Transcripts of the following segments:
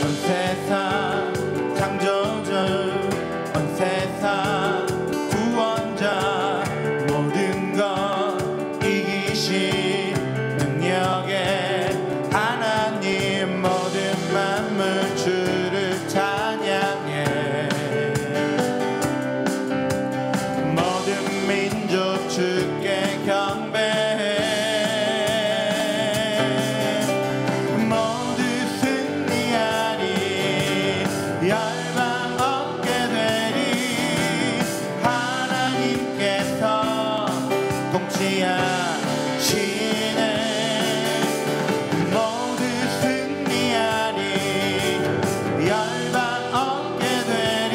온 세상 창조주, 온 세상 구원자, 모든 것 이기신 능력의 하나님, 모든 만물 주를 찬양해. 모든 민족 주께 경배해. 모두 승리하리, 열방 얻게 되리. 하나님께서 통치하시네. 모두 승리하리, 열방 얻게 되리.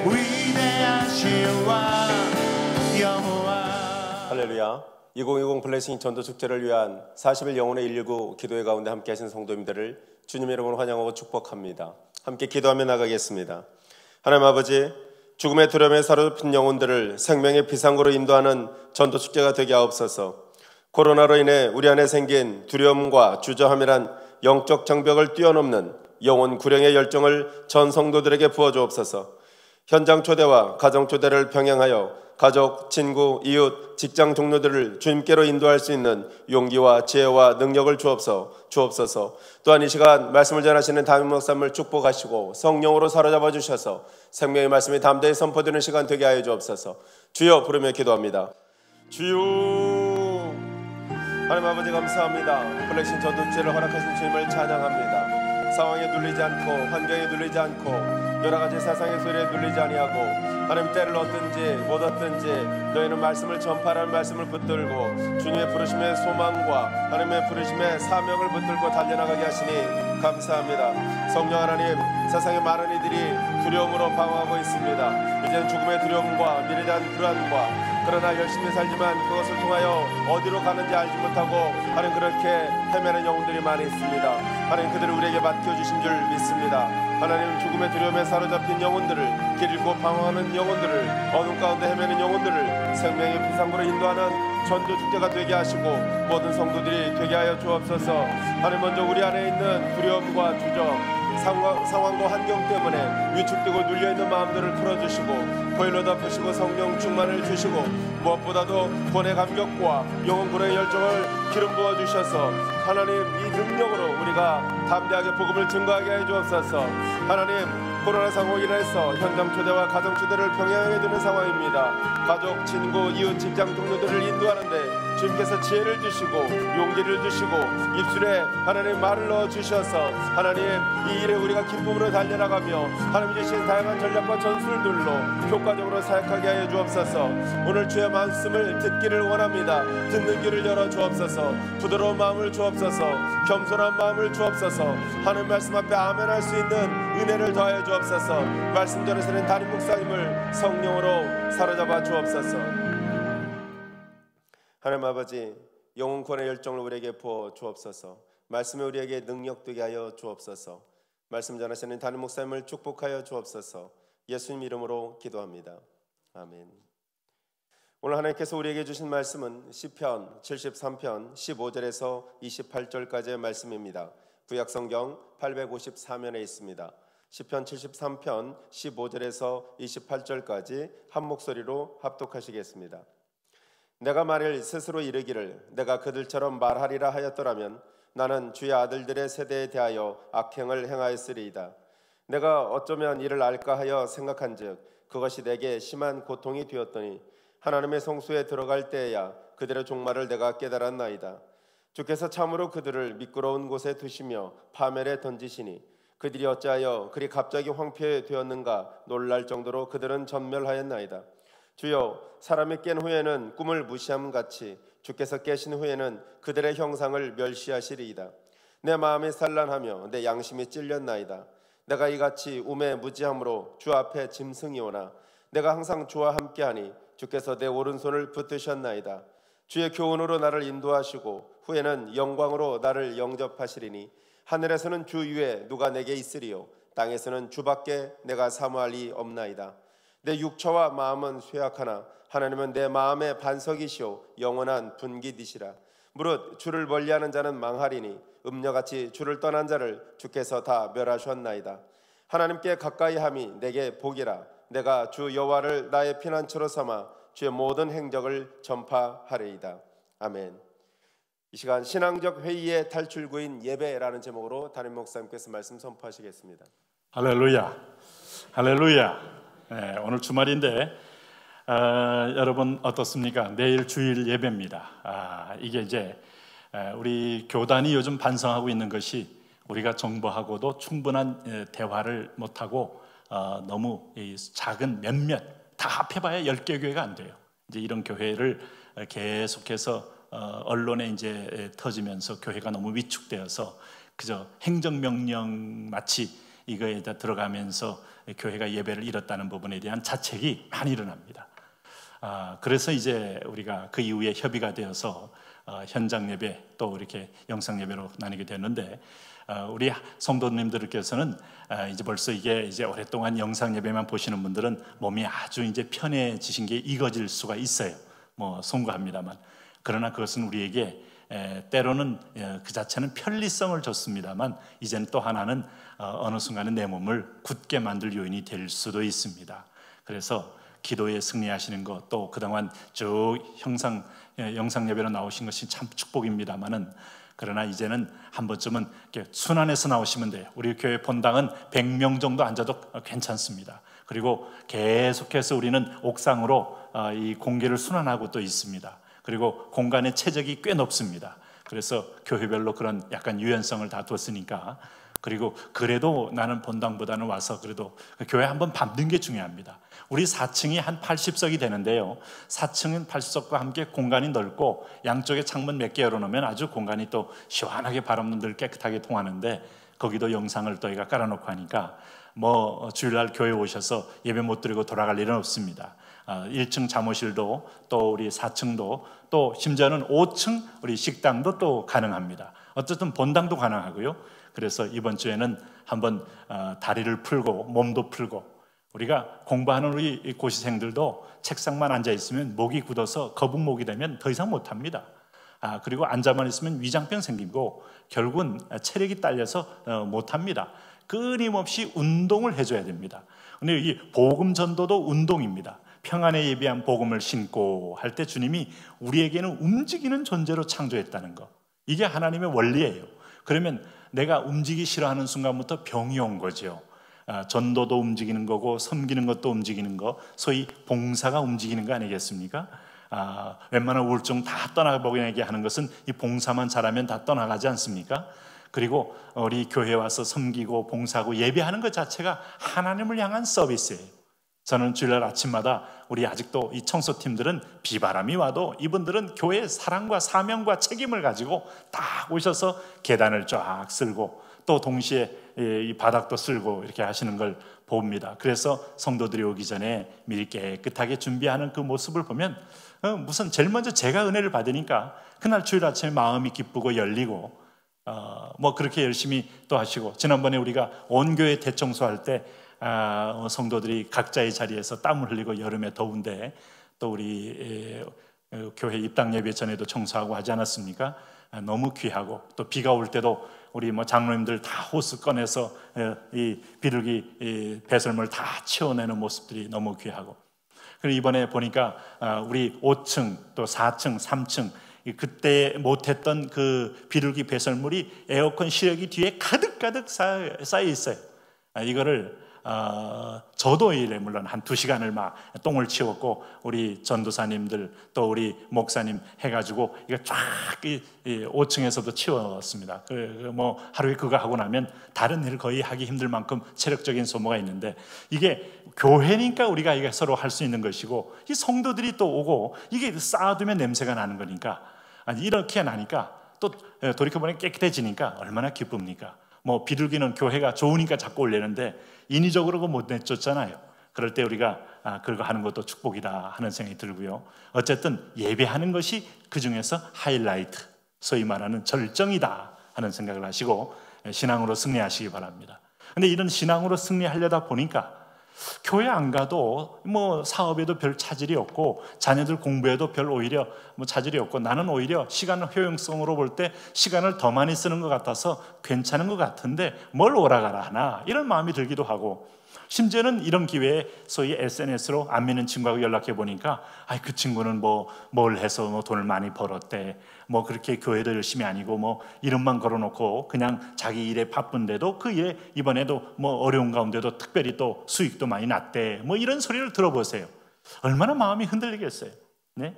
위대하신 왕 여호와. 할렐루야. 2020 블레싱 전도 축제를 위한 40일 영혼의 119 기도회 가운데 함께 하신 성도님들을 주님의 이름으로 환영하고 축복합니다. 함께 기도하며 나가겠습니다. 하나님 아버지, 죽음의 두려움에 사로잡힌 영혼들을 생명의 비상구로 인도하는 전도 축제가 되게 하옵소서. 코로나로 인해 우리 안에 생긴 두려움과 주저함이란 영적 장벽을 뛰어넘는 영혼 구령의 열정을 전 성도들에게 부어주옵소서. 현장 초대와 가정 초대를 병행하여 가족, 친구, 이웃, 직장 동료들을 주님께로 인도할 수 있는 용기와 지혜와 능력을 주옵소서. 또한 이 시간 말씀을 전하시는 담임 목사님을 축복하시고 성령으로 사로잡아 주셔서 생명의 말씀이 담대히 선포되는 시간 되게 하여 주옵소서. 주여 부르며 기도합니다. 주여. 하나님 아버지 감사합니다. 블레싱 전도축제를 허락하신 주님을 찬양합니다. 상황에 눌리지 않고 환경에 눌리지 않고 여러가지 세상의 소리에 눌리지 아니하고 하나님 때를 얻든지 못 얻든지 너희는 말씀을 전파라는 말씀을 붙들고 주님의 부르심의 소망과 하나님의 부르심의 사명을 붙들고 달려나가게 하시니 감사합니다. 성령 하나님, 세상의 많은 이들이 두려움으로 방황하고 있습니다. 이제는 죽음의 두려움과 미래에 대한 불안과 그러나 열심히 살지만 그것을 통하여 어디로 가는지 알지 못하고 하나님 그렇게 헤매는 영혼들이 많이 있습니다. 하나님 그들을 우리에게 맡겨주신 줄 믿습니다. 하나님 죽음의 두려움에 사로잡힌 영혼들을, 길 잃고 방황하는 영혼들을, 어둠 가운데 헤매는 영혼들을 생명의 비상구로 인도하는 전도 축제가 되게 하시고 모든 성도들이 되게 하여 주옵소서. 하나님 먼저 우리 안에 있는 두려움과 주저 상황과 환경 때문에 위축되고 눌려있는 마음들을 풀어주시고 보혈로 덮으시고 성령 충만을 주시고 무엇보다도 구원의 감격과 영혼 구원의 열정을 기름 부어주셔서 하나님 이 능력으로 우리가 담대하게 복음을 증거하게 해 주옵소서. 하나님 코로나 상황으로 인해서 현장 초대와 가정 초대를 병행해 두는 상황입니다. 가족, 친구, 이웃, 직장 동료들을 인도하는데 주님께서 지혜를 주시고 용기를 주시고 입술에 하나님 말을 넣어 주셔서 하나님 이 일에 우리가 기쁨으로 달려나가며 하나님 주신 다양한 전략과 전술들로 효과적으로 사역하게 하여 주옵소서. 오늘 주의 말씀을 듣기를 원합니다. 듣는 귀를 열어 주옵소서. 부드러운 마음을 주옵소서. 겸손한 마음을 주옵소서. 하나님 말씀 앞에 아멘할 수 있는 은혜를 더하여 주옵소서. 말씀 전하시는 담임 목사님을 성령으로 사로잡아 주옵소서. 하나님 아버지, 영혼 구원의 열정을 우리에게 부어 주옵소서. 말씀에 우리에게 능력 되게 하여 주옵소서. 말씀 전하시는 담임 목사님을 축복하여 주옵소서. 예수님 이름으로 기도합니다. 아멘. 오늘 하나님께서 우리에게 주신 말씀은 시편 73편 15절에서 28절까지의 말씀입니다. 구약성경 854면에 있습니다. 시편 73편 15절에서 28절까지 한 목소리로 합독하시겠습니다. 내가 만일 스스로 이르기를 내가 그들처럼 말하리라 하였더라면 나는 주의 아들들의 세대에 대하여 악행을 행하였으리이다. 내가 어쩌면 이를 알까 하여 생각한즉 그것이 내게 심한 고통이 되었더니 하나님의 성소에 들어갈 때에야 그들의 종말을 내가 깨달았나이다. 주께서 참으로 그들을 미끄러운 곳에 두시며 파멸에 던지시니 그들이 어찌하여 그리 갑자기 황폐되었는가 놀랄 정도로 그들은 전멸하였나이다. 주여, 사람이 깬 후에는 꿈을 무시함같이 주께서 깨신 후에는 그들의 형상을 멸시하시리이다. 내 마음이 산란하며 내 양심이 찔렸나이다. 내가 이같이 우매 무지함으로 주 앞에 짐승이오나 내가 항상 주와 함께하니 주께서 내 오른손을 붙드셨나이다. 주의 교훈으로 나를 인도하시고 후에는 영광으로 나를 영접하시리니 하늘에서는 주 위에 누가 내게 있으리요 땅에서는 주밖에 내가 사모할 리 없나이다. 내 육체와 마음은 쇠약하나 하나님은 내 마음의 반석이시오 영원한 분깃이시라. 무릇 주를 멀리하는 자는 망하리니 음녀같이 주를 떠난 자를 주께서 다 멸하셨나이다. 하나님께 가까이함이 내게 복이라. 내가 주 여호와를 나의 피난처로 삼아 주의 모든 행적을 전파하리이다. 아멘. 이 시간 신앙적 회의의 탈출구인 예배라는 제목으로 담임 목사님께서 말씀 선포하시겠습니다. 할렐루야, 할렐루야. 네, 오늘 주말인데 여러분 어떻습니까? 내일 주일 예배입니다. 이게 이제 우리 교단이 요즘 반성하고 있는 것이 우리가 정부하고도 충분한 대화를 못하고 너무 작은 몇몇 다 합해봐야 10개 교회가 안 돼요. 이제 이런 교회를 계속해서 언론에 이제 터지면서 교회가 너무 위축되어서 그저 행정명령 마치 이거에다 들어가면서 교회가 예배를 잃었다는 부분에 대한 자책이 많이 일어납니다. 그래서 이제 우리가 그 이후에 협의가 되어서 현장 예배 또 이렇게 영상 예배로 나뉘게 됐는데 우리 성도님들께서는 이제 벌써 이게 이제 오랫동안 영상 예배만 보시는 분들은 몸이 아주 이제 편해지신 게 익어질 수가 있어요. 뭐 송구합니다만. 그러나 그것은 우리에게 때로는 그 자체는 편리성을 줬습니다만 이제는 또 하나는 어느 순간은 내 몸을 굳게 만들 요인이 될 수도 있습니다. 그래서 기도에 승리하시는 것 또 그동안 쭉 영상 예배로 나오신 것이 참 축복입니다만은 그러나 이제는 한 번쯤은 이렇게 순환해서 나오시면 돼요. 우리 교회 본당은 100명 정도 앉아도 괜찮습니다. 그리고 계속해서 우리는 옥상으로 이 공개를 순환하고 또 있습니다. 그리고 공간의 최적이 꽤 높습니다. 그래서 교회별로 그런 약간 유연성을 다 뒀으니까 그리고 그래도 나는 본당보다는 와서 그래도 교회 한번 밟는 게 중요합니다. 우리 4층이 한 80석이 되는데요. 4층은 80석과 함께 공간이 넓고 양쪽에 창문 몇 개 열어놓으면 아주 공간이 또 시원하게 바람도 늘 깨끗하게 통하는데 거기도 영상을 또 저희가 깔아놓고 하니까 뭐 주일날 교회 오셔서 예배 못 드리고 돌아갈 일은 없습니다. 1층 잠옷실도 또 우리 4층도 또 심지어는 5층 우리 식당도 또 가능합니다. 어쨌든 본당도 가능하고요. 그래서 이번 주에는 한번 다리를 풀고 몸도 풀고 우리가 공부하는 우리 고시생들도 책상만 앉아 있으면 목이 굳어서 거북목이 되면 더 이상 못합니다. 그리고 앉아만 있으면 위장병 생기고 결국은 체력이 딸려서 못합니다. 끊임없이 운동을 해줘야 됩니다. 근데 이 복음 전도도 운동입니다. 평안에 예비한 복음을 신고 할 때 주님이 우리에게는 움직이는 존재로 창조했다는 거, 이게 하나님의 원리예요. 그러면 내가 움직이기 싫어하는 순간부터 병이 온 거죠. 전도도 움직이는 거고 섬기는 것도 움직이는 거, 소위 봉사가 움직이는 거 아니겠습니까? 웬만한 우울증 다 떠나보게 하는 것은 이 봉사만 잘하면 다 떠나가지 않습니까? 그리고 우리 교회에 와서 섬기고 봉사하고 예배하는 것 자체가 하나님을 향한 서비스예요. 저는 주일날 아침마다 우리 아직도 이 청소팀들은 비바람이 와도 이분들은 교회의 사랑과 사명과 책임을 가지고 딱 오셔서 계단을 쫙 쓸고 또 동시에 이 바닥도 쓸고 이렇게 하시는 걸 봅니다. 그래서 성도들이 오기 전에 미리 깨끗하게 준비하는 그 모습을 보면 무슨 제일 먼저 제가 은혜를 받으니까 그날 주일 아침에 마음이 기쁘고 열리고 뭐 그렇게 열심히 또 하시고, 지난번에 우리가 온 교회 대청소할 때 성도들이 각자의 자리에서 땀을 흘리고 여름에 더운데 또 우리 교회 입당 예배 전에도 청소하고 하지 않았습니까? 너무 귀하고 또 비가 올 때도 우리 뭐 장로님들 다 호스 꺼내서 이 비둘기 배설물 다 치워내는 모습들이 너무 귀하고, 그리고 이번에 보니까 우리 5층 또 4층 3층 그때 못했던 그 비둘기 배설물이 에어컨 시력이 뒤에 가득가득 쌓여 있어요. 이거를 저도 이래 물론 한 2시간을 막 똥을 치웠고 우리 전도사님들 또 우리 목사님 해가지고 이거 쫙 5층에서도 치웠습니다. 뭐 하루에 그거 하고 나면 다른 일을 거의 하기 힘들 만큼 체력적인 소모가 있는데, 이게 교회니까 우리가 이게 서로 할 수 있는 것이고 이 성도들이 또 오고 이게 쌓아두면 냄새가 나는 거니까 이렇게 나니까 또 돌이켜보니 깨끗해지니까 얼마나 기쁩니까? 뭐 비둘기는 교회가 좋으니까 자꾸 올리는데 인위적으로 못 내쫓잖아요. 그럴 때 우리가 그거 하는 것도 축복이다 하는 생각이 들고요. 어쨌든 예배하는 것이 그 중에서 하이라이트, 소위 말하는 절정이다 하는 생각을 하시고 신앙으로 승리하시기 바랍니다. 근데 이런 신앙으로 승리하려다 보니까 교회 안 가도 뭐 사업에도 별 차질이 없고 자녀들 공부에도 별 오히려 뭐 차질이 없고 나는 오히려 시간 효용성으로 볼 때 시간을 더 많이 쓰는 것 같아서 괜찮은 것 같은데 뭘 오라가라 하나 이런 마음이 들기도 하고, 심지어는 이런 기회에 소위 SNS로 안 믿는 친구하고 연락해 보니까 그 친구는 뭘 해서 뭐 돈을 많이 벌었대, 뭐 그렇게 교회도 열심히 아니고 뭐 이름만 걸어놓고 그냥 자기 일에 바쁜데도 그 일에 이번에도 뭐 어려운 가운데도 특별히 또 수익도 많이 났대, 뭐 이런 소리를 들어보세요. 얼마나 마음이 흔들리겠어요. 네?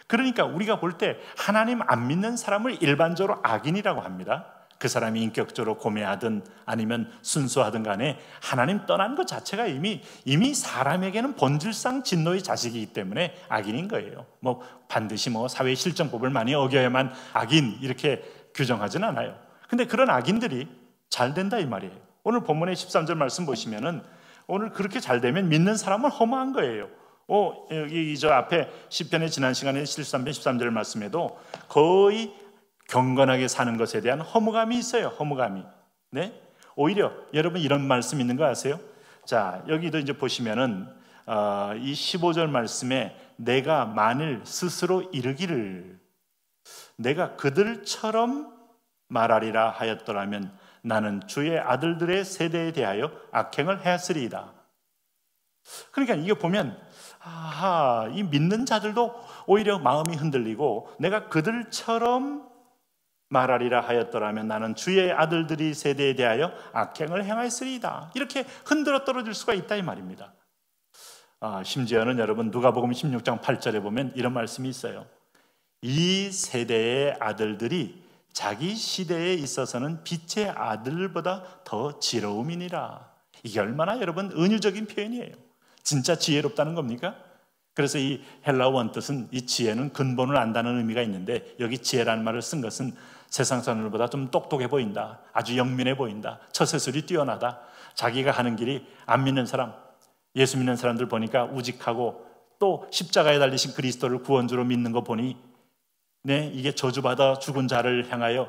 그러니까 우리가 볼 때 하나님 안 믿는 사람을 일반적으로 악인이라고 합니다. 그 사람이 인격적으로 고매하든 아니면 순수하든 간에 하나님 떠난 것 자체가 이미 사람에게는 본질상 진노의 자식이기 때문에 악인인 거예요. 뭐 반드시 뭐 사회 실정법을 많이 어겨야만 악인 이렇게 규정하진 않아요. 근데 그런 악인들이 잘 된다 이 말이에요. 오늘 본문의 13절 말씀 보시면은 오늘 그렇게 잘 되면 믿는 사람은 허무한 거예요. 여기 저 앞에 시편의 지난 시간에 13편 13절 말씀에도 거의 경건하게 사는 것에 대한 허무감이 있어요. 허무감이. 네? 오히려 여러분 이런 말씀 있는 거 아세요? 자, 여기도 이제 보시면은 이 15절 말씀에 내가 만일 스스로 이르기를 내가 그들처럼 말하리라 하였더라면 나는 주의 아들들의 세대에 대하여 악행을 하였으리이다. 그러니까 이게 보면 이 믿는 자들도 오히려 마음이 흔들리고 내가 그들처럼 말하리라 하였더라면 나는 주의 아들들이 세대에 대하여 악행을 행하였으리이다. 이렇게 흔들어 떨어질 수가 있다 이 말입니다. 심지어는 여러분 누가복음 16장 8절에 보면 이런 말씀이 있어요. 이 세대의 아들들이 자기 시대에 있어서는 빛의 아들보다 더 지러움이니라. 이게 얼마나 여러분 은유적인 표현이에요. 진짜 지혜롭다는 겁니까? 그래서 이 헬라어 원뜻은 이 지혜는 근본을 안다는 의미가 있는데 여기 지혜라는 말을 쓴 것은 세상 사람들보다 좀 똑똑해 보인다, 아주 영민해 보인다, 처세술이 뛰어나다, 자기가 하는 길이 안 믿는 사람, 예수 믿는 사람들 보니까 우직하고 또 십자가에 달리신 그리스도를 구원주로 믿는 거 보니 이게 저주받아 죽은 자를 향하여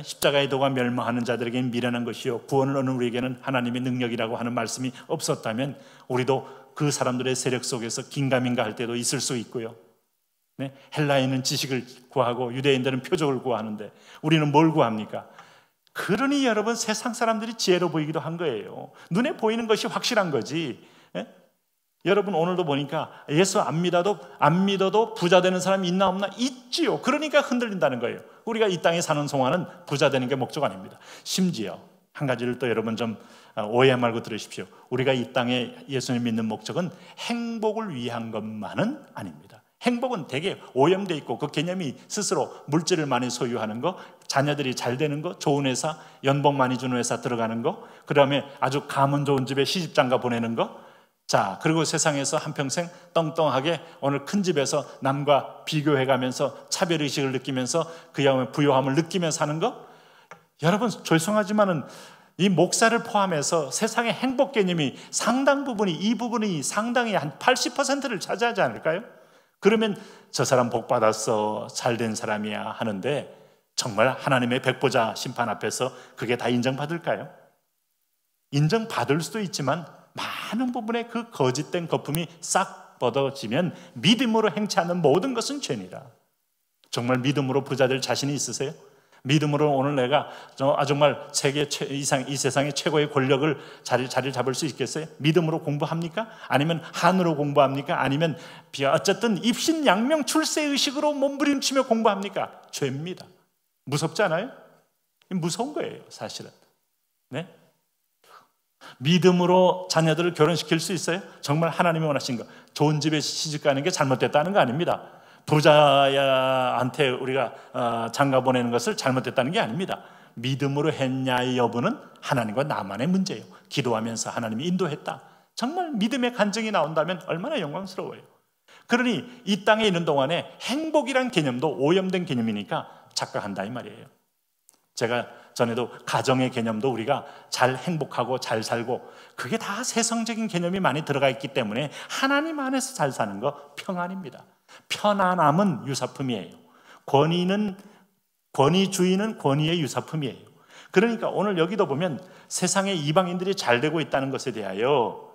십자가의 도가 멸망하는 자들에게는 미련한 것이요 구원을 얻는 우리에게는 하나님의 능력이라고 하는 말씀이 없었다면 우리도 그 사람들의 세력 속에서 긴가민가 할 때도 있을 수 있고요. 헬라인은 지식을 구하고 유대인들은 표적을 구하는데 우리는 뭘 구합니까? 그러니 여러분 세상 사람들이 지혜로 보이기도 한 거예요. 눈에 보이는 것이 확실한 거지. 여러분 오늘도 보니까 예수 안 믿어도 부자 되는 사람이 있나 없나? 있지요. 그러니까 흔들린다는 거예요. 우리가 이 땅에 사는 동안은 부자 되는 게 목적 아닙니다. 심지어 한 가지를 또 여러분 좀 오해 말고 들으십시오. 우리가 이 땅에 예수님 믿는 목적은 행복을 위한 것만은 아닙니다. 행복은 되게 오염되어 있고 그 개념이 스스로 물질을 많이 소유하는 거, 자녀들이 잘 되는 거, 좋은 회사, 연봉 많이 주는 회사 들어가는 거, 그 다음에 아주 가문 좋은 집에 시집장가 보내는 거, 자 그리고 세상에서 한평생 떵떵하게 오늘 큰 집에서 남과 비교해가면서 차별의식을 느끼면서 그야말로 부요함을 느끼며 사는 거. 여러분 죄송하지만은 이 목사를 포함해서 세상의 행복 개념이 상당 부분이 이 부분이 상당히 한 80%를 차지하지 않을까요? 그러면 저 사람 복 받았어, 잘된 사람이야 하는데 정말 하나님의 백보자 심판 앞에서 그게 다 인정받을까요? 인정받을 수도 있지만 많은 부분에 그 거짓된 거품이 싹 뻗어지면 믿음으로 행치 않는 모든 것은 죄니라. 정말 믿음으로 부자 될 자신이 있으세요? 믿음으로 오늘 내가 정말 세계 이 세상의 최고의 권력을 자리를 잡을 수 있겠어요? 믿음으로 공부합니까? 아니면 한으로 공부합니까? 아니면 어쨌든 입신양명 출세의식으로 몸부림치며 공부합니까? 죄입니다. 무섭지 않아요? 무서운 거예요 사실은. 네? 믿음으로 자녀들을 결혼시킬 수 있어요? 정말 하나님이 원하신 거 좋은 집에 시집가는 게 잘못됐다는 거 아닙니다. 부자한테 우리가 장가 보내는 것을 잘못됐다는 게 아닙니다. 믿음으로 했냐의 여부는 하나님과 나만의 문제예요. 기도하면서 하나님이 인도했다. 정말 믿음의 간증이 나온다면 얼마나 영광스러워요. 그러니 이 땅에 있는 동안에 행복이란 개념도 오염된 개념이니까 착각한다 이 말이에요. 제가 전에도 가정의 개념도 우리가 잘 행복하고 잘 살고 그게 다 세상적인 개념이 많이 들어가 있기 때문에 하나님 안에서 잘 사는 거 평안입니다. 편안함은 유사품이에요. 권위주의는 권위의 유사품이에요. 그러니까 오늘 여기도 보면 세상의 이방인들이 잘 되고 있다는 것에 대하여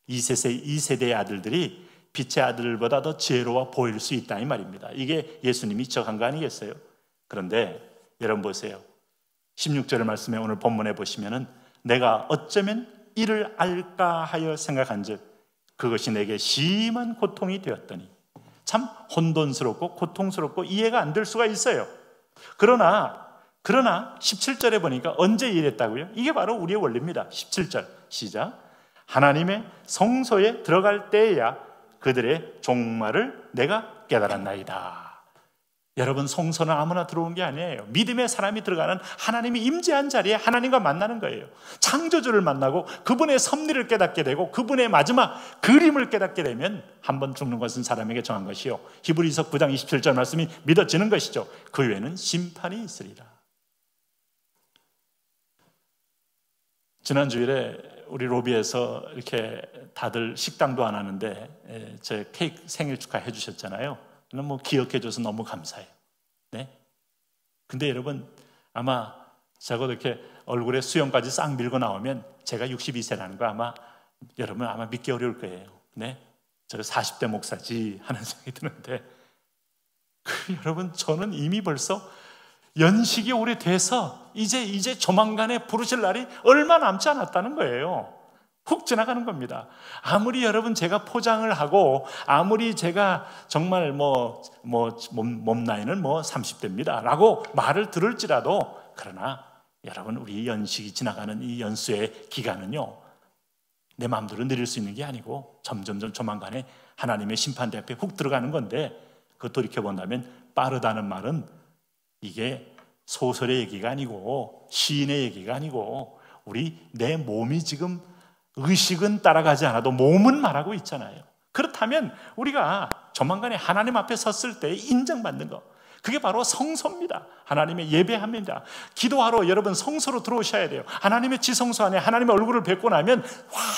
2세대의 아들들이 빛의 아들보다 더 지혜로워 보일 수 있다 이 말입니다. 이게 예수님이 지적한 거 아니겠어요? 그런데 여러분 보세요. 16절의 말씀에 오늘 본문에 보시면은 내가 어쩌면 이를 알까 하여 생각한즉 그것이 내게 심한 고통이 되었더니. 참 혼돈스럽고 고통스럽고 이해가 안 될 수가 있어요. 그러나 17절에 보니까 언제 이랬다고요? 이게 바로 우리의 원리입니다. 17절 시작. 하나님의 성소에 들어갈 때에야 그들의 종말을 내가 깨달았나이다. 여러분, 성소는 아무나 들어온 게 아니에요. 믿음의 사람이 들어가는 하나님이 임재한 자리에 하나님과 만나는 거예요. 창조주를 만나고 그분의 섭리를 깨닫게 되고 그분의 마지막 그림을 깨닫게 되면 한 번 죽는 것은 사람에게 정한 것이요 히브리서 9장 27절 말씀이 믿어지는 것이죠. 그 외에는 심판이 있으리라. 지난 주일에 우리 로비에서 이렇게 다들 식당도 안 하는데 제 케이크 생일 축하해 주셨잖아요. 뭐 기억해줘서 너무 감사해요. 네. 근데 여러분, 아마 적어도 이렇게 얼굴에 수염까지 싹 밀고 나오면 제가 62세라는 거 여러분 아마 믿기 어려울 거예요. 네. 저 40대 목사지 하는 생각이 드는데, 여러분, 저는 이미 벌써 연식이 오래돼서 이제 조만간에 부르실 날이 얼마 남지 않았다는 거예요. 훅 지나가는 겁니다. 아무리 여러분 제가 포장을 하고 아무리 제가 정말 몸 나이는 30대입니다 라고 말을 들을지라도, 그러나 여러분 우리 연식이 지나가는 이 연수의 기간은요 내 마음대로 느릴 수 있는 게 아니고 점점점 조만간에 하나님의 심판대 앞에 훅 들어가는 건데, 그거 돌이켜본다면 빠르다는 말은 이게 소설의 얘기가 아니고 시인의 얘기가 아니고 내 몸이 지금 의식은 따라가지 않아도 몸은 말하고 있잖아요. 그렇다면 우리가 조만간에 하나님 앞에 섰을 때 인정받는 거, 그게 바로 성소입니다. 하나님의 예배합니다. 기도하러 여러분 성소로 들어오셔야 돼요. 하나님의 지성소 안에 하나님의 얼굴을 뵙고 나면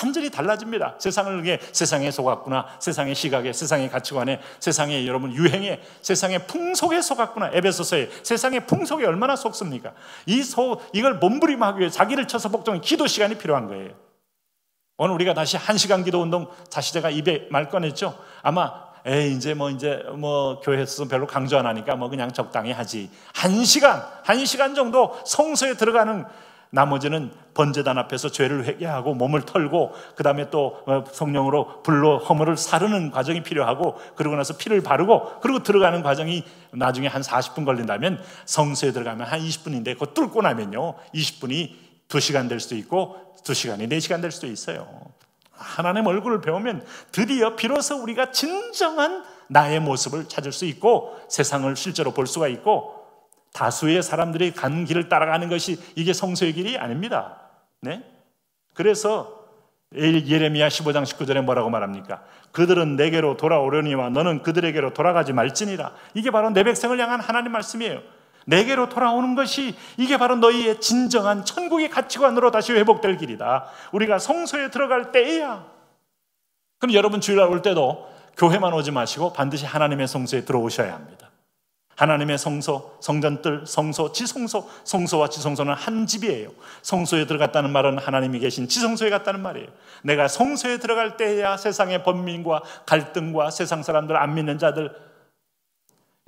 완전히 달라집니다. 세상에 속았구나, 세상의 시각에, 세상의 가치관에, 세상의 여러분 유행에, 세상의 풍속에 속았구나. 에베소서에 세상의 풍속에 얼마나 속습니까? 이걸 몸부림하기 위해 자기를 쳐서 복종한 기도 시간이 필요한 거예요. 오늘 우리가 다시 1시간 기도 운동, 다시 제가 입에 말 꺼냈죠. 아마 이제 교회에서 별로 강조 안 하니까 그냥 적당히 하지. 1시간 정도 성소에 들어가는, 나머지는 번제단 앞에서 죄를 회개하고 몸을 털고 그 다음에 또 성령으로 불로 허물을 사르는 과정이 필요하고, 그러고 나서 피를 바르고 그리고 들어가는 과정이 나중에 한 40분 걸린다면 성소에 들어가면 한 20분인데 그거 뚫고 나면요 20분이 2시간 될 수도 있고 2시간이 4시간 될 수도 있어요. 하나님 얼굴을 배우면 드디어 비로소 우리가 진정한 나의 모습을 찾을 수 있고 세상을 실제로 볼 수가 있고, 다수의 사람들이 간 길을 따라가는 것이 이게 성소의 길이 아닙니다. 네? 그래서 예레미야 15장 19절에 뭐라고 말합니까? 그들은 내게로 돌아오려니와 너는 그들에게로 돌아가지 말지니라. 이게 바로 내 백성을 향한 하나님 말씀이에요. 내게로 돌아오는 것이 이게 바로 너희의 진정한 천국의 가치관으로 다시 회복될 길이다. 우리가 성소에 들어갈 때에야. 그럼 여러분 주일날 올 때도 교회만 오지 마시고 반드시 하나님의 성소에 들어오셔야 합니다. 하나님의 성소, 성전뜰, 성소, 지성소, 성소와 지성소는 한 집이에요. 성소에 들어갔다는 말은 하나님이 계신 지성소에 갔다는 말이에요. 내가 성소에 들어갈 때에야 세상의 번민과 갈등과 세상 사람들, 안 믿는 자들,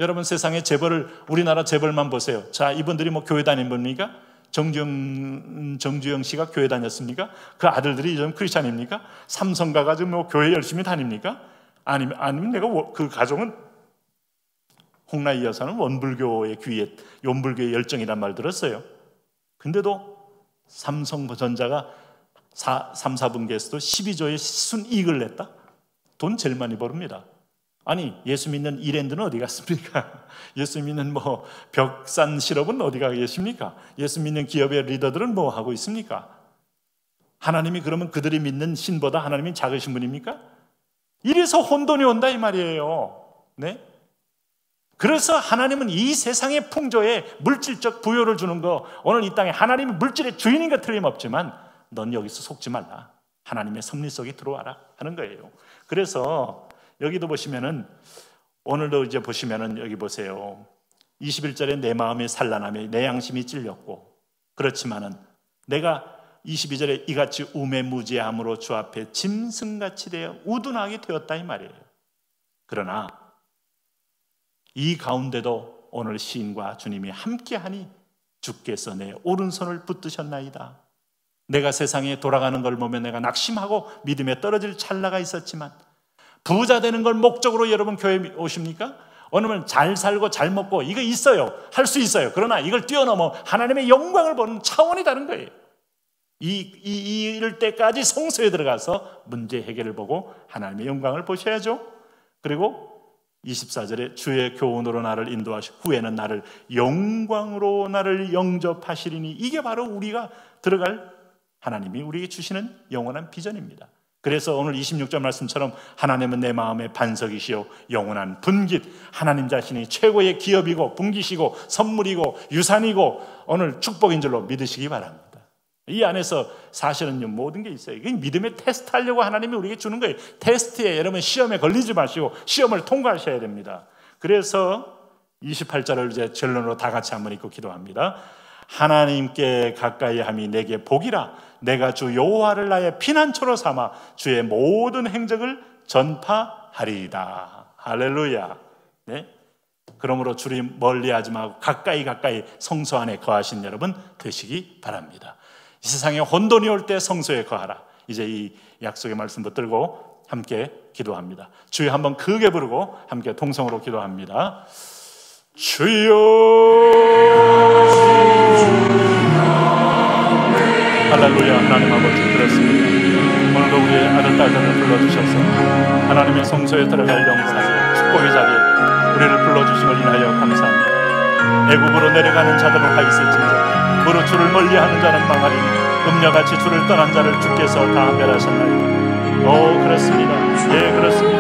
여러분 세상의 재벌을, 우리나라 재벌만 보세요. 자, 이분들이 교회 다닌 분입니까? 정주영 씨가 교회 다녔습니까? 그 아들들이 요즘 크리스찬입니까? 삼성 가가지고 교회 열심히 다닙니까? 아니면 내가 그 가정은, 홍라희 여사는 원불교의 귀에, 원불교의 열정이란 말 들었어요. 근데도 삼성전자가 3, 4분기에서도 12조의 순이익을 냈다? 돈 제일 많이 벌습니다. 아니, 예수 믿는 이랜드는 어디 갔습니까? 예수 믿는 벽산 실업은 어디가 계십니까? 예수 믿는 기업의 리더들은 뭐 하고 있습니까? 하나님이 그러면 그들이 믿는 신보다 하나님이 작으신 분입니까? 이래서 혼돈이 온다 이 말이에요. 네? 그래서 하나님은 이 세상의 풍조에 물질적 부여를 주는 거, 오늘 이 땅에 하나님이 물질의 주인인 것 틀림없지만 넌 여기서 속지 말라. 하나님의 섭리 속에 들어와라 하는 거예요. 그래서 여기도 보시면은, 오늘도 이제 보시면은 여기 보세요. 21절에 내 마음이 산란하며 내 양심이 찔렸고, 그렇지만은 내가 22절에 이같이 우매무지함으로 주 앞에 짐승같이 되어 우둔하게 되었다 이 말이에요. 그러나 이 가운데도 오늘 시인과 주님이 함께하니 주께서 내 오른손을 붙드셨나이다. 내가 세상에 돌아가는 걸 보면 내가 낙심하고 믿음에 떨어질 찰나가 있었지만, 부자 되는 걸 목적으로 여러분 교회에 오십니까? 오늘은 잘 살고 잘 먹고 이거 있어요. 할 수 있어요. 그러나 이걸 뛰어넘어 하나님의 영광을 보는 차원이 다른 거예요. 이럴 때까지 성소에 들어가서 문제 해결을 보고 하나님의 영광을 보셔야죠. 그리고 24절에 주의 교훈으로 나를 인도하시고 후에는 나를 영광으로 나를 영접하시리니, 이게 바로 우리가 들어갈 하나님이 우리에게 주시는 영원한 비전입니다. 그래서 오늘 26절 말씀처럼 하나님은 내 마음의 반석이시요 영원한 분깃, 하나님 자신이 최고의 기업이고 분깃이고 선물이고 유산이고 오늘 축복인 줄로 믿으시기 바랍니다. 이 안에서 사실은 모든 게 있어요. 이게 믿음의 테스트 하려고 하나님이 우리에게 주는 거예요. 테스트에, 여러분 시험에 걸리지 마시고 시험을 통과하셔야 됩니다. 그래서 28절을 이제 결론으로 다 같이 한번 읽고 기도합니다. 하나님께 가까이 함이 내게 복이라. 내가 주 여호와를 나의 피난처로 삼아 주의 모든 행적을 전파하리이다. 할렐루야. 네? 그러므로 주님 멀리하지 말고 가까이 성소 안에 거하신 여러분 되시기 바랍니다. 이 세상에 혼돈이 올 때 성소에 거하라. 이제 이 약속의 말씀 붙들고 함께 기도합니다. 주여 한번 크게 부르고 함께 통성으로 기도합니다. 주여. 할렐루야. 하나님 아버지 들었습니다. 오늘도 우리의 아들 딸들을 불러주셔서 하나님의 성소에 들어갈 영광 축복의 자리에 우리를 불러주심을 인하여 감사합니다. 애굽으로 내려가는 자들은 가 있을진저 무릇 주를 멀리하는 자는 망하리니 음녀같이 주를 떠난 자를 주께서 다 멸하셨나이다. 오, 그렇습니다. 예, 그렇습니다.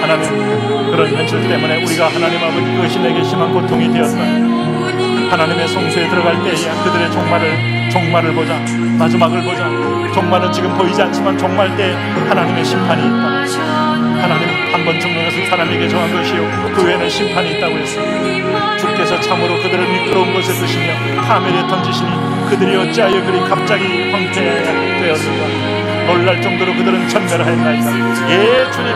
하나님, 그런 현실 때문에 우리가 하나님 아버지 그것이 내게 심한 고통이 되었다. 하나님의 성소에 들어갈 때에 그들의 종말을 보자. 마지막을 보자. 종말은 지금 보이지 않지만 종말 때 하나님의 심판이 있다. 하나님, 한 번 죽는 것은 사람에게 정한 것이요 그 외에는 심판이 있다고 했습니다. 주께서 참으로 그들을 미끄러운 곳에 두시며 파멸에 던지시니 그들이 어찌하여 그리 갑자기 황폐되었는가. 놀랄 정도로 그들은 전멸하였나이다. 예, 주님,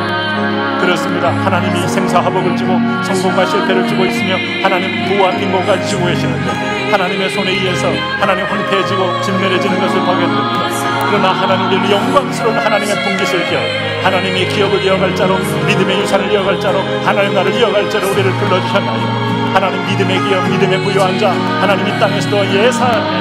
그렇습니다. 하나님이 생사화복을 주고 성공과 실패를 주고 있으며 하나님 부와 빈곤까지 주고 계시는데 하나님의 손에 의해서 하나님 황폐해지고 진멸해지는 것을 보게 됩니다. 그러나 하나님, 우리는 영광스러운 하나님의 분깃을 기어 하나님의 기업을 이어갈 자로, 믿음의 유산을 이어갈 자로, 하나님 나를 이어갈 자로 우리를 불러주셨나요? 하나님, 믿음의 기업, 믿음의 부요한 자, 하나님 이 땅에서도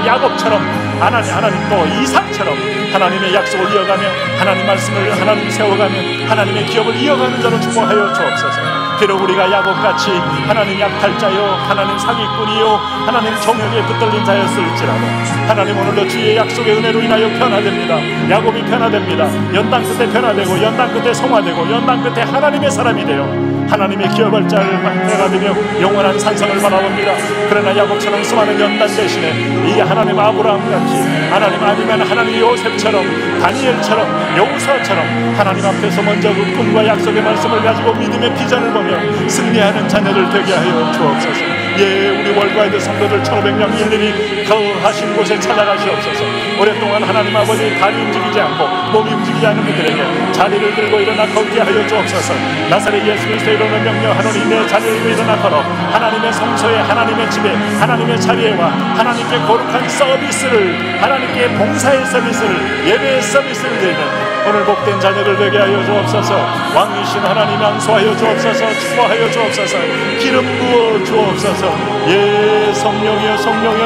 야곱처럼 하나님 또 이삭처럼 하나님의 약속을 이어가며 하나님 말씀을 하나님 세워가며 하나님의 기업을 이어가는 자로 축복하여 주옵소서. 비록 우리가 야곱같이 하나님 약탈자요 하나님 사기꾼이요 하나님 정욕에 붙들린 자였을지라도 하나님 오늘도 주의 약속의 은혜로 인하여 변화됩니다. 야곱이 변화됩니다. 연단 끝에 변화되고 연단 끝에 성화되고 연단 끝에 하나님의 사람이 되어 하나님의 기업할 자를 해가 되며 영원한 산성을 바라봅니다. 그러나 야곱처럼 수많은 연단 대신에 이 하나님 아브라함같이 하나님 아니면 하나님 요셉처럼 다니엘처럼 여호수아처럼 하나님 앞에서 먼저 그 꿈과 약속의 말씀을 가지고 믿음의 비전을 보며 승리하는 자녀들 되게 하여 주옵소서. 예, 우리 월드와이드 성도들 1500명 일일이 거하신 곳에 찾아가시옵소서. 오랫동안 하나님 아버지 발이 움직이지 않고 몸이 움직이지 않는 분들에게 자리를 들고 일어나 걷게 하여 주옵소서. 나사렛 예수 그리스도 이름으로 명령하노니 내 자리를 들고 일어나 걸어 하나님의 성소에 하나님의 집에 하나님의 자리에와 하나님께 거룩한 서비스를 하나님께 봉사의 서비스를 예배의 서비스를 드리는 오늘 복된 자녀들 되게 하여 주옵소서. 왕이신 하나님 양수하여 주옵소서. 축복하여 주옵소서. 기름 부어 주옵소서. 예, 성령이여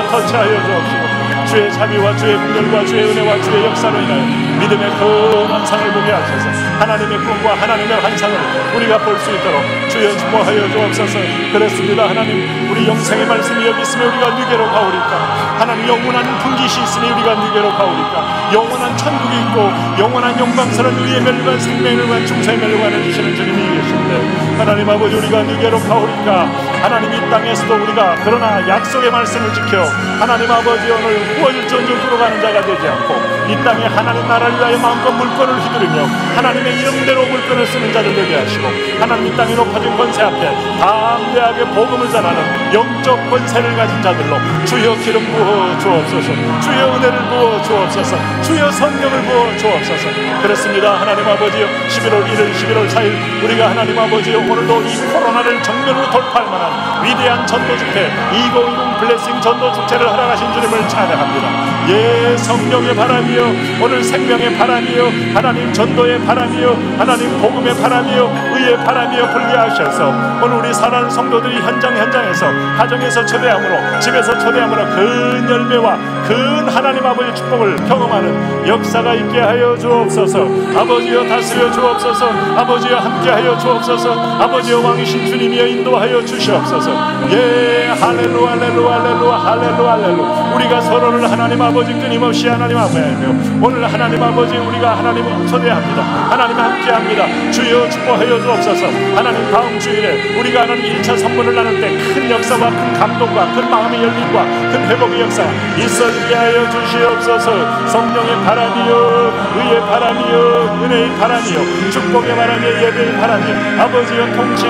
터치하여 주옵시고 주의 자비와 주의 긍휼과 주의 은혜와 주의 역사로 인하여 믿음의 큰 상을 보게 하셔서 하나님의 꿈과 하나님의 환상을 우리가 볼 수 있도록 주여 축복하여 주옵소서. 그렇습니다. 하나님, 우리 영생의 말씀이 여기 있으면 우리가 누게로 가오리까? 하나님, 영원한 분깃이 있으니 우리가 누게로 가오리까? 영원한 천국이 있고 영원한 영광스러운 우리의 멸류관 생명의 멸류관 중생의 멸류관을 주시는 주님이 계신데 하나님 아버지, 우리가 누게로 가오리까? 하나님, 이 땅에서도 우리가 그러나 약속의 말씀을 지켜 하나님 아버지 오늘 구원일전줄 들어가는 자가 되지 않고 이 땅에 하나님 나라를 위하여 마음껏 물건을 휘두르며 하나님의 이름대로 물건을 쓰는 자들 되게 하시고, 하나님 땅에 높아진 권세 앞에 담대하게 복음을 전하는 영적 권세를 가진 자들로 주여 기름 부어 주옵소서, 주여 은혜를 부어 주옵소서, 주여 성령을 부어 주옵소서. 그렇습니다. 하나님 아버지여, 11월 1일 11월 4일 우리가 하나님 아버지여 오늘도 이 코로나를 정면으로 돌파할 만한 위대한 전도 집회 2020 블레싱 전도 축제를 허락하신 주님을 찬양합니다. 예, 성령의 바람이여, 오늘 생명의 바람이여, 하나님 전도의 바람이여, 하나님 복음의 바람이여, 의의 바람이여 불게 하셔서 오늘 우리 사랑하는 성도들이 현장에서 가정에서 초대함으로, 집에서 초대함으로 큰 열매와 큰 하나님 아버지의 축복을 경험하는 역사가 있게 하여 주옵소서. 아버지여 다스려 주옵소서. 아버지여 함께하여 주옵소서. 아버지여 왕이신 주님이여 인도하여 주시옵소서. 예, 할렐루야 할렐루야 할렐루야 할렐루야 할렐루야. 우리가 서로를 하나님 아버지 끊임없이 하나님 아버지며 오늘 하나님 아버지 우리가 하나님을 초대합니다. 하나님 함께합니다. 주여 축복하여 주옵소서. 하나님 다음 주일에 우리가 하나님 1차 선물을 나눌 때 큰 역사와 큰 감동과 큰 마음의 열림과 큰 회복의 역사가 있어지게 하여 주시옵소서. 성령의 바람이여, 의의 바람이여, 은혜의 바람이여, 축복의 바람이여, 예배의 바람이여, 아버지여 통치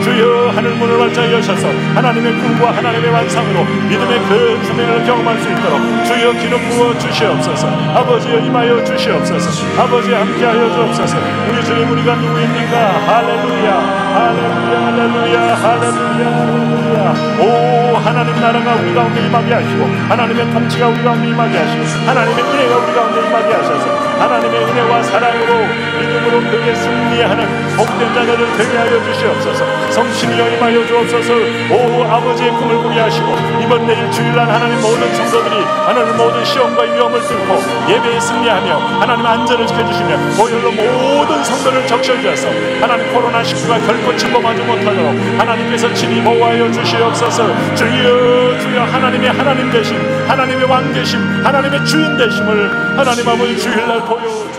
주여 하늘 문을 활짝 여셔서 하나님의 꿈과 하나님의 완성으로 믿음의 큰 소명을 경험할 수 있도록 주여 기름 부어 주시옵소서. 아버지여 임하여 주시옵소서. 아버지여 함께하여 주옵소서. 우리 주님, 우리가 누구입니까? 할렐루야 할렐루야 할렐루야 할렐루야 할렐루야. 오, 하나님 나라가 우리 가운데 임하게 하시고, 하나님의 통치가 우리 가운데 임하게 하시고, 하나님의 은혜가 우리 가운데 임하게 하셔서 하나님의 은혜와 사랑으로 믿음으로 그에게 승리하는 복된 자들을 되게 하여 주시옵소서. 성신이여 임하여 주옵소서. 오, 아버지의 꿈을 꾸게 하시고 이번 내일 주일날 하나님 모든 성도들이 하나님 모든 시험과 위험을 뚫고 예배에 승리하며 하나님 안전을 지켜주시며 보혈로 모든 성도를 적셔주셔서 하나님 코로나19가 결코 침범하지 못하도록 하나님께서 친히 보호하여 주시옵소서. 주여 하나님의 하나님 되심, 하나님의 왕 되심, 하나님의 주인 되심을 하나님 아버지 주일날 보여주옵소서.